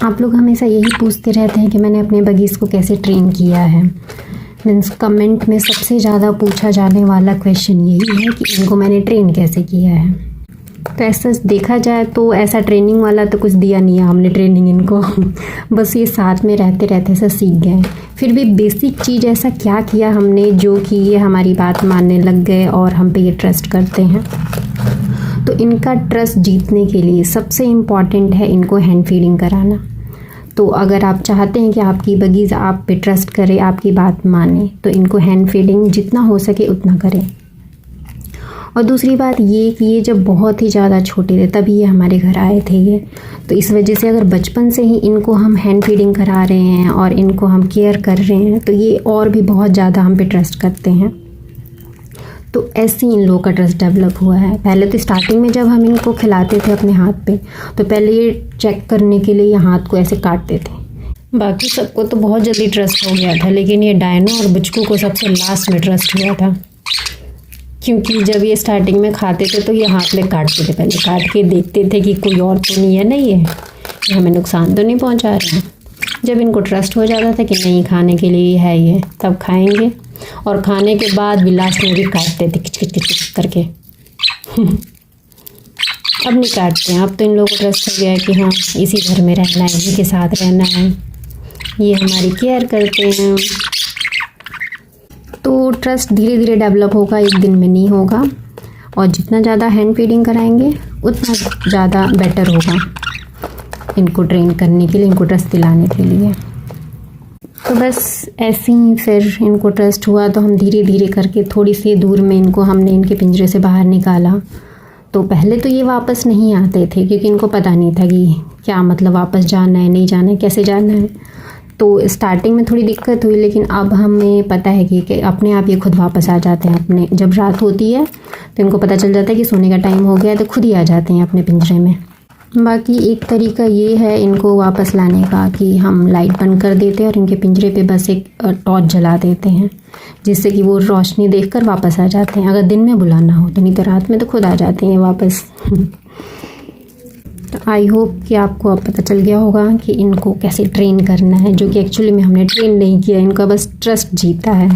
आप लोग हमेशा यही पूछते रहते हैं कि मैंने अपने बगीज़ को कैसे ट्रेन किया है। मीन्स कमेंट में सबसे ज़्यादा पूछा जाने वाला क्वेश्चन यही है कि इनको मैंने ट्रेन कैसे किया है। तो ऐसा देखा जाए तो ऐसा ट्रेनिंग वाला तो कुछ दिया नहीं है हमने ट्रेनिंग इनको बस ये साथ में रहते रहते ऐसा सीख गए। फिर भी बेसिक चीज़ ऐसा क्या किया हमने जो कि ये हमारी बात मानने लग गए और हम पे ये ट्रस्ट करते हैं। तो इनका ट्रस्ट जीतने के लिए सबसे इम्पॉर्टेंट है इनको हैंड फीडिंग कराना। तो अगर आप चाहते हैं कि आपकी बगीज़ आप पे ट्रस्ट करे, आपकी बात माने, तो इनको हैंड फीडिंग जितना हो सके उतना करें। और दूसरी बात ये कि ये जब बहुत ही ज़्यादा छोटे थे तभी ये हमारे घर आए थे ये, तो इस वजह से अगर बचपन से ही इनको हम हैंड फीडिंग करा रहे हैं और इनको हम केयर कर रहे हैं तो ये और भी बहुत ज़्यादा हम पे ट्रस्ट करते हैं। तो ऐसे ही इन लोगों का ट्रस्ट डेवलप हुआ है। पहले तो स्टार्टिंग में जब हम इनको खिलाते थे अपने हाथ पे, तो पहले ये चेक करने के लिए ये हाथ को ऐसे काटते थे। बाकी सबको तो बहुत जल्दी ट्रस्ट हो गया था, लेकिन ये डायनो और बुचकू को सबसे लास्ट में ट्रस्ट हुआ था, क्योंकि जब ये स्टार्टिंग में खाते थे तो ये हाथ में काटते थे, पहले काट के देखते थे कि कोई और तो नहीं है ना, ये हमें नुकसान तो नहीं पहुंचा रहे हैं। जब इनको ट्रस्ट हो जाता था कि नहीं खाने के लिए है ये, तब खाएंगे, और खाने के बाद भी लास्ट में भी काटते थे किच किच किच किच करके अब नहीं काटते हैं, अब तो इन लोगों को ट्रस्ट हो गया है कि हाँ इसी घर में रहना है, इसी के साथ रहना है, ये हमारी केयर करते हैं। तो ट्रस्ट धीरे धीरे डेवलप होगा, एक दिन में नहीं होगा, और जितना ज़्यादा हैंड फीडिंग कराएंगे उतना ज़्यादा बेटर होगा इनको ट्रेन करने के लिए, इनको ट्रस्ट दिलाने के लिए। तो बस ऐसे ही फिर इनको ट्रस्ट हुआ तो हम धीरे धीरे करके थोड़ी सी दूर में इनको हमने इनके पिंजरे से बाहर निकाला। तो पहले तो ये वापस नहीं आते थे, क्योंकि इनको पता नहीं था कि क्या मतलब वापस जाना है, नहीं जाना है, कैसे जाना है। तो स्टार्टिंग में थोड़ी दिक्कत हुई, लेकिन अब हमें पता है कि अपने आप ये खुद वापस आ जाते हैं। अपने जब रात होती है तो इनको पता चल जाता है कि सोने का टाइम हो गया है, तो खुद ही आ जाते हैं अपने पिंजरे में। बाकी एक तरीका ये है इनको वापस लाने का कि हम लाइट बंद कर देते हैं और इनके पिंजरे पे बस एक टॉर्च जला देते हैं, जिससे कि वो रोशनी देखकर वापस आ जाते हैं। अगर दिन में बुलाना हो तो, नहीं तो रात में तो खुद आ जाते हैं वापस तो आई होप कि आपको अब पता चल गया होगा कि इनको कैसे ट्रेन करना है, जो कि एक्चुअली में हमने ट्रेन नहीं किया, इनका बस ट्रस्ट जीता है